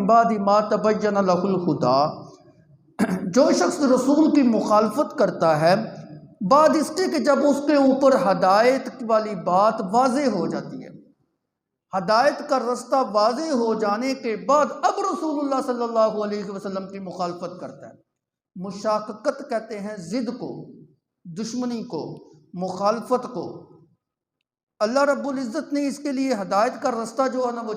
मिन बादि मा तबय्यन लहुल हुदा, जो शख्स रसूल की मुखालफत करता है बाद इसके कि जब उसके ऊपर हदायत वाली बात वाज़े हो जाती है, हदायत का रास्ता वाज़े हो जाने के बाद अब रसूलुल्लाह सल्लल्लाहु अलैहि वसल्लम की मुखालफत करता है। मुशाक़क़त कहते हैं ज़िद को, दुश्मनी को, मुखालफत को। अल्लाह रब्बुल इज़्ज़त ने इसके लिए हदायत का रास्ता जो है ना वो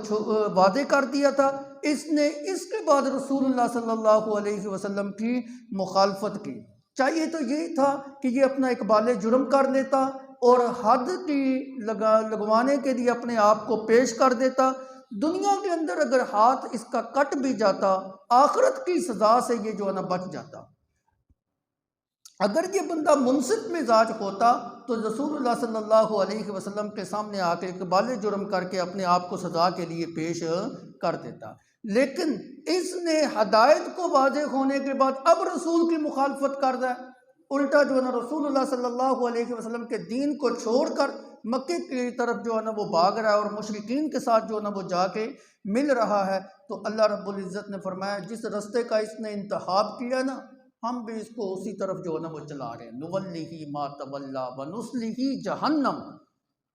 वाज़े कर दिया था। इसने इसके बाद रसूलुल्लाह सल्लल्लाहु अलैहि वसल्लम की मुखालफत की। चाहिए तो यही था कि ये अपना इकबाल जुर्म कर लेता और हद की लगवाने के लिए अपने आप को पेश कर देता। दुनिया के अंदर अगर हाथ इसका कट भी जाता, आखिरत की सज़ा से ये जो है ना बच जाता। अगर ये बंदा मुनसिफ मिजाज होता तो रसूलुल्लाह सल्लल्लाहु अलैहि वसल्लम के सामने आके इकबाल जुर्म करके अपने आप को सज़ा के लिए पेश कर देता। लेकिन इसने हदायत को वाज़े होने के बाद अब रसूल की मुखालफत कर रहा है। उल्टा जो है ना रसूलुल्लाह सल्लल्लाहु अलैहि वसल्लम के दीन को छोड़कर मक्के की तरफ जो है ना वो भाग रहा है और मुशरिकीन के साथ जो है ना वो जाके मिल रहा है। तो अल्लाह रब्बुल इज़्ज़त ने फरमाया जिस रास्ते का इसने इंतखाब किया ना, हम भी इसको उसी तरफ जो है ना वो चला रहे हैं। नुवल्लिही मा तवल्ला व नुस्लिही जहन्नम।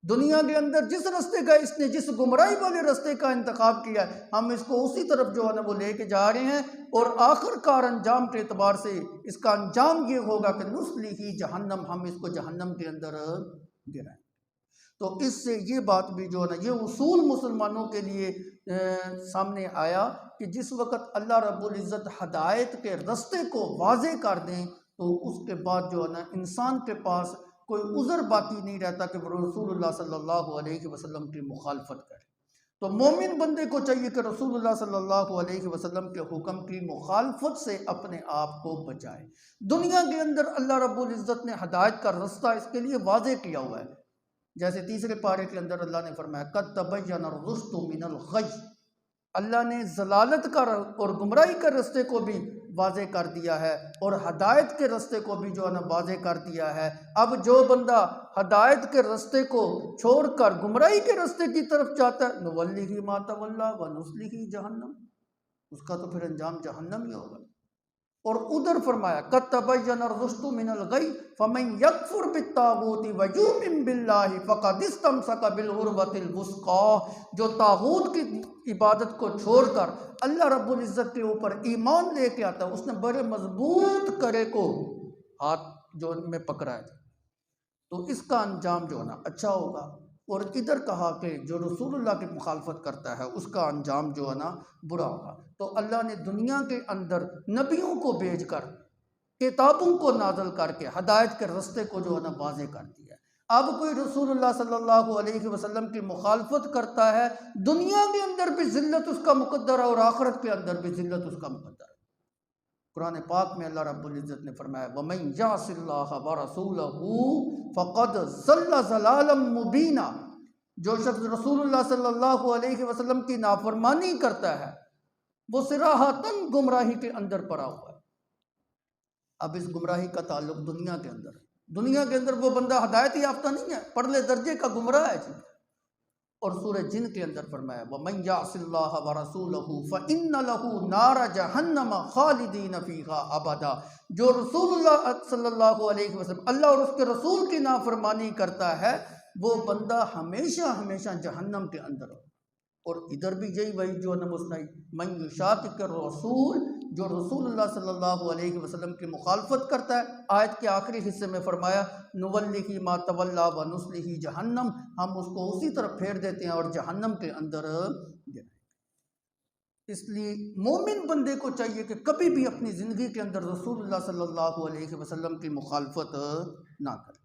दुनिया के अंदर जिस रास्ते का इसने, जिस गुमराही वाले रास्ते का इंतखाब किया है, हम इसको उसी तरफ जो है ना वो लेके जा रहे हैं। और आखिरकार अंजाम के एतबार से इसका अंजाम ये होगा कि नुस्लिही जहन्नम, हम इसको जहन्नम के अंदर गिराएं। तो इससे ये बात भी जो है ना, ये उसूल मुसलमानों के लिए सामने आया कि जिस वक़्त अल्लाह रब्बुल इज़्ज़त हदायत के रास्ते को वाज़े कर दें तो उसके बाद जो है ना इंसान के पास कोई उज़र बाकी नहीं रहता कि वो रसूलुल्लाह सल्लल्लाहु अलैहि वसल्लम की मुखालफत करे। तो मोमिन बंदे को चाहिए कि रसूलुल्लाह सल्लल्लाहु अलैहि वसल्लम के हुक्म की मुखालफत से अपने आप को बचाए। दुनिया के अंदर अल्लाह रब्बुल इज़्ज़त ने हदायत का रास्ता इसके लिए वाज़े किया हुआ है। जैसे तीसरे पारे के अंदर अल्लाह ने फरमाया कद तबय्यन रुश्द मिनल गय, अल्लाह ने जलालत का और गुमराही के रास्ते को भी वाज़े कर दिया है और हदायत के रास्ते को भी जो है ना वाज़े कर दिया है। अब जो बंदा हदायत के रास्ते को छोड़कर गुमराही के रास्ते की तरफ जाता है, नुवल्लिही मा तवल्ला व नुस्लिही जहन्नम, उसका तो फिर अंजाम जहन्नम ही होगा। और उधर फरमाया कद तबय्यन रुश्द मिनल गय फमन यकफुर बित्तागूति व युमिन बिल्लाहि फक़द इस्तमसक बिल उर्वतिल वुस्क़ा, जो तागूत की इबादत को छोड़कर अल्लाह रब्बुल इज़्ज़त के ऊपर ईमान लेके आता है, उसने बड़े मजबूत करे को हाथ जो में पकड़ा है, तो इसका अंजाम जो है ना अच्छा होगा। और इधर कहा कि जो रसूलुल्लाह की मुखालफत करता है उसका अंजाम जो है ना बुरा होगा। तो अल्लाह ने दुनिया के अंदर नबियों को भेजकर, किताबों को नाज़िल करके हदायत के रास्ते को जो है ना वाज़े कर दिया। अब कोई रसूलुल्लाह सल्लल्लाहु अलैहि वसल्लम की मुखालफत करता है, दुनिया के अंदर भी ज़िल्लत उसका मुक़द्दर है और आखिरत के अंदर भी ज़िल्लत उसका मुक़द्दर है। कुरान पाक में अल्लाह रब्बुल इज़्ज़त ने फरमाया वमन यासिल्लाह व रसूलहू फ़क़द ज़ल्ल ज़लालन मुबीना, जो शख्स रसूलुल्लाह सल्लल्लाहु अलैहि वसल्लम की नाफरमानी करता है वो सिराहतन गुमराही के अंदर पड़ा हुआ है। अब इस गुमराही का ताल्लुक दुनिया के अंदर, दुनिया के अंदर वो बंदा हदायत याफ्ता नहीं है, परले दर्जे का गुमराह है जी। और सूरह जिन के अंदर फरमाया वमन यासिल्लाह व रसूलहू फ़इन्न लहू नार जहन्नम खालिदीन फ़ीहा अबदा, जो रसूलुल्लाह सल्लल्लाहु अलैहि वसल्लम अल्लाह और उसके रसूल की नाफरमानी करता है वो बंदा हमेशा हमेशा जहन्नम के अंदर हो। और इधर भी यही वही जो है ना सुनाई मन युशाक़िक़िर रसूल, जो रसूलुल्लाह सल्लल्लाहु अलैहि वसल्लम की मुखालफत करता है, आयत के आखिरी हिस्से में फरमाया नुवल्लिही मा तवल्ला व नुस्लिही जहन्नम, हम उसको उसी तरफ फेर देते हैं और जहन्नम के अंदर गिराएंगे। इसलिए मोमिन बंदे को चाहिए कि कभी भी अपनी ज़िंदगी के अंदर रसूलुल्लाह सल्लल्लाहु अलैहि वसल्लम की मुखालफत ना करे।